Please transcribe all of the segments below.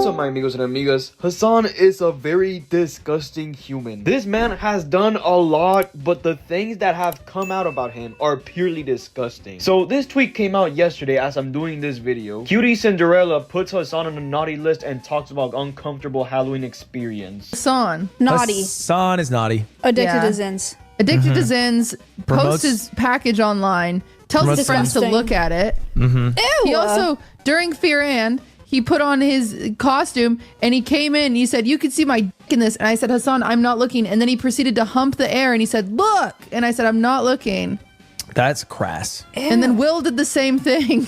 What's up, my amigos and amigas? Hasan is a very disgusting human. This man has done a lot, but the things that have come out about him are purely disgusting. So this tweet came out yesterday as I'm doing this video. Cutie Cinderella puts Hasan on a naughty list and talks about uncomfortable Halloween experience. Hasan. Naughty. Hasan is naughty. Addicted to Zins. Addicted to Zins. Posts his package online. Tells his friends to look at it. Ew. He also, during Fear and, he put on his costume and he came in and he said, "You can see my dick in this." And I said, "Hasan, I'm not looking." And then he proceeded to hump the air and he said, "Look." And I said, "I'm not looking." That's crass. Ew. And then Will did the same thing.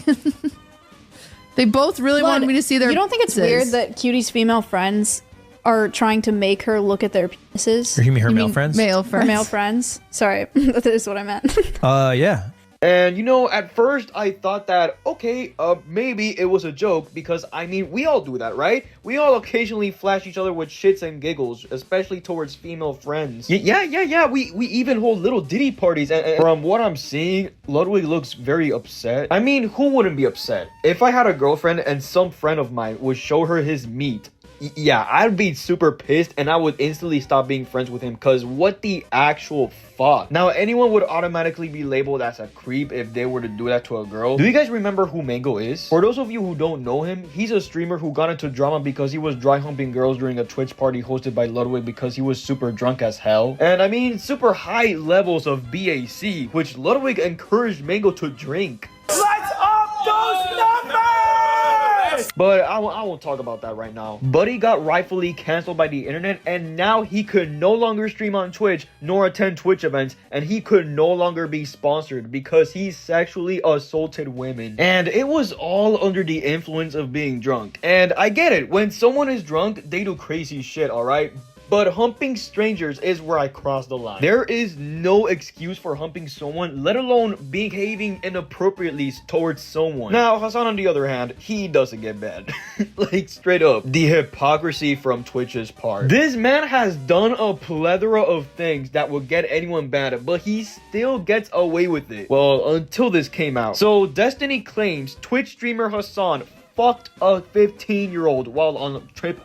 They both really wanted me to see their You don't think it's penises. weird that Cutie's female friends are trying to make her look at their penises? Or you mean her You male mean friends? Male Her friends. male friends? Sorry, that is what I meant. Yeah. And you know, at first I thought that, okay, maybe it was a joke because, I mean, we all do that, right? We all occasionally flash each other with shits and giggles, especially towards female friends. Yeah. We even hold little ditty parties, and from what I'm seeing, Ludwig looks very upset. I mean, who wouldn't be upset? If I had a girlfriend and some friend of mine would show her his meat, yeah, I'd be super pissed and I would instantly stop being friends with him, because what the actual fuck? Now, anyone would automatically be labeled as a creep if they were to do that to a girl. Do you guys remember who Mango is? For those of you who don't know him, he's a streamer who got into drama because he was dry humping girls during a Twitch party hosted by Ludwig because he was super drunk as hell. And I mean, super high levels of BAC, which Ludwig encouraged Mango to drink. Let's up those numbers! But I won't talk about that right now. Buddy got rightfully canceled by the internet, and now he could no longer stream on Twitch nor attend Twitch events, and he could no longer be sponsored because he sexually assaulted women. And it was all under the influence of being drunk. And I get it, when someone is drunk, they do crazy shit, alright? But humping strangers is where I cross the line. There is no excuse for humping someone, let alone behaving inappropriately towards someone. Now, Hasan, on the other hand, he doesn't get banned. Like, straight up. The hypocrisy from Twitch's part. This man has done a plethora of things that would get anyone banned, but he still gets away with it. Well, until this came out. So, Destiny claims Twitch streamer Hasan fucked a 15-year-old while on a trip.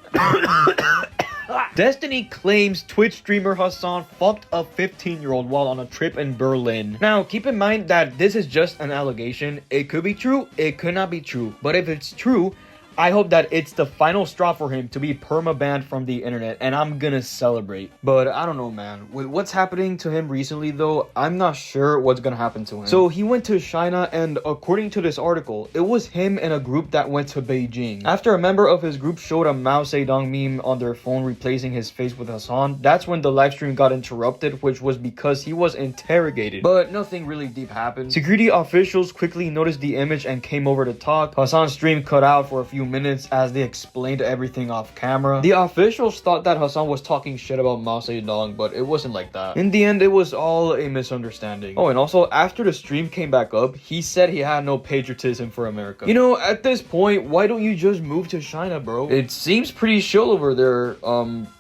Destiny claims Twitch streamer Hasan fucked a 15-year-old while on a trip in Berlin. Now, keep in mind that this is just an allegation. It could be true, it could not be true. But if it's true, I hope that it's the final straw for him to be perma-banned from the internet, and I'm gonna celebrate. But I don't know, man. With what's happening to him recently, though, I'm not sure what's gonna happen to him. So he went to China, and according to this article, it was him and a group that went to Beijing. After a member of his group showed a Mao Zedong meme on their phone replacing his face with Hasan, that's when the live stream got interrupted, which was because he was interrogated. But nothing really deep happened. Security officials quickly noticed the image and came over to talk. Hasan's stream cut out for a few minutes as they explained everything off camera. The officials thought that Hasan was talking shit about Mao Zedong, but it wasn't like that. In the end, it was all a misunderstanding. Oh, and also, after the stream came back up, he said he had no patriotism for America. You know, at this point, why don't you just move to China, bro? It seems pretty chill over there.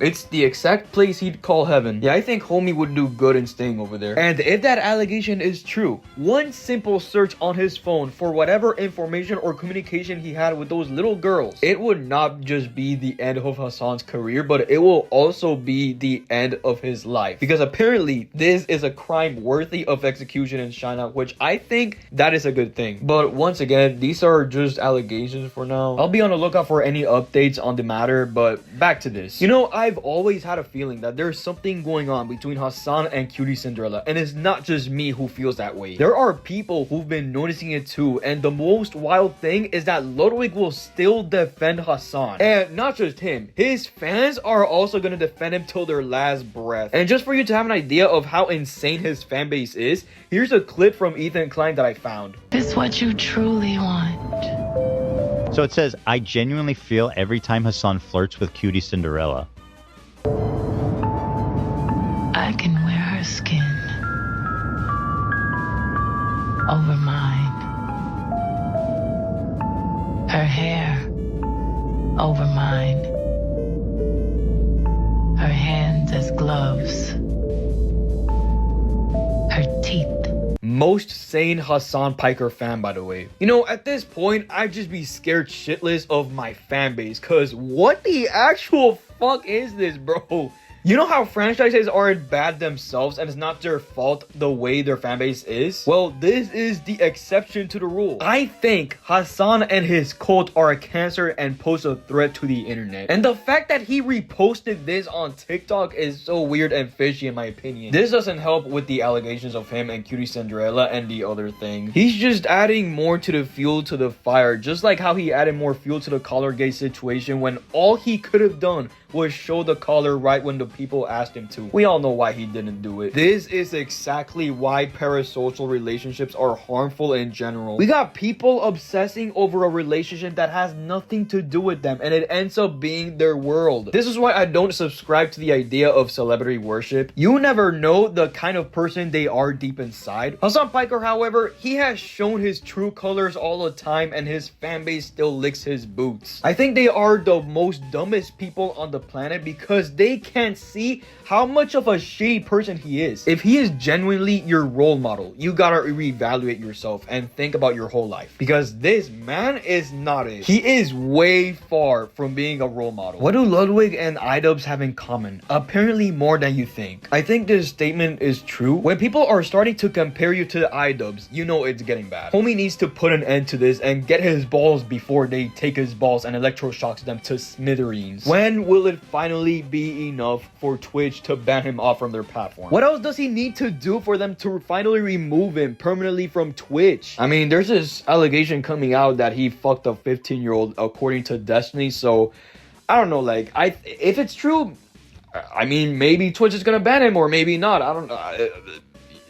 It's the exact place he'd call heaven. Yeah, I think homie would do good in staying over there. And if that allegation is true, one simple search on his phone for whatever information or communication he had with those little girls, it would not just be the end of Hasan's career, but it will also be the end of his life, because apparently this is a crime worthy of execution in China, which I think that is a good thing. But once again, these are just allegations for now. I'll be on the lookout for any updates on the matter. But back to this. You know, I've always had a feeling that there's something going on between Hasan and Cutie Cinderella, and it's not just me who feels that way. There are people who've been noticing it too, and the most wild thing is that Ludwig will still defend Hasan. And not just him, his fans are also gonna defend him till their last breath. And just for you to have an idea of how insane his fan base is, here's a clip from Ethan Klein that I found. It's what you truly want. So it says, I genuinely feel every time Hasan flirts with Cutie Cinderella. I can wear her skin over mine, her hair over mine, her hands as gloves, her teeth most sane Hasan Piker fan, by the way. You know, at this point, I'd just be scared shitless of my fan base, cause what the actual fuck is this, bro? You know how franchises aren't bad themselves and it's not their fault the way their fanbase is? Well, this is the exception to the rule. I think Hasan and his cult are a cancer and pose a threat to the internet. And the fact that he reposted this on TikTok is so weird and fishy in my opinion. This doesn't help with the allegations of him and Cutie Cinderella and the other thing. He's just adding more to the fuel to the fire, just like how he added more fuel to the Collargate situation when all he could have done was show the collar right when the people asked him to. We all know why he didn't do it. This is exactly why parasocial relationships are harmful in general. We got people obsessing over a relationship that has nothing to do with them and it ends up being their world. This is why I don't subscribe to the idea of celebrity worship. You never know the kind of person they are deep inside. Hasan Piker, however, he has shown his true colors all the time and his fan base still licks his boots. I think they are the most dumbest people on the planet because they can't see how much of a shitty person he is. If he is genuinely your role model, you gotta reevaluate yourself and think about your whole life, because this man is not it. He is way far from being a role model. What do Ludwig and iDubbbz have in common? Apparently more than you think. I think this statement is true. When people are starting to compare you to the iDubbbz, you know it's getting bad. Homie needs to put an end to this and get his balls before they take his balls and electroshocks them to smithereens. When will it finally be enough for Twitch to ban him off from their platform? What else does he need to do for them to finally remove him permanently from Twitch? I mean, there's this allegation coming out that he fucked a 15-year-old according to Destiny, so I don't know, like, if it's true, I mean, maybe Twitch is gonna ban him or maybe not. I don't know.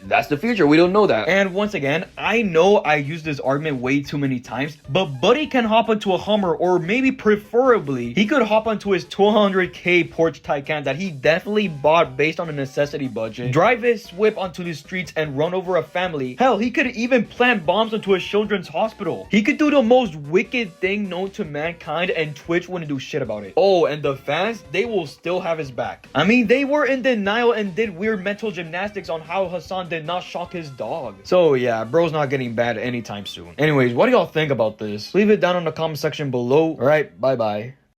That's the future. We don't know that. And once again, I know I used this argument way too many times, but Buddy can hop onto a Hummer, or maybe preferably, he could hop onto his 200k Porsche Taycan that he definitely bought based on a necessity budget, drive his whip onto the streets and run over a family. Hell, he could even plant bombs onto a children's hospital. He could do the most wicked thing known to mankind and Twitch wouldn't do shit about it. Oh, and the fans, they will still have his back. I mean, they were in denial and did weird mental gymnastics on how Hasan did not shock his dog. So yeah, bro's not getting bad anytime soon. Anyways, what do y'all think about this? Leave it down in the comment section below. All right, bye bye.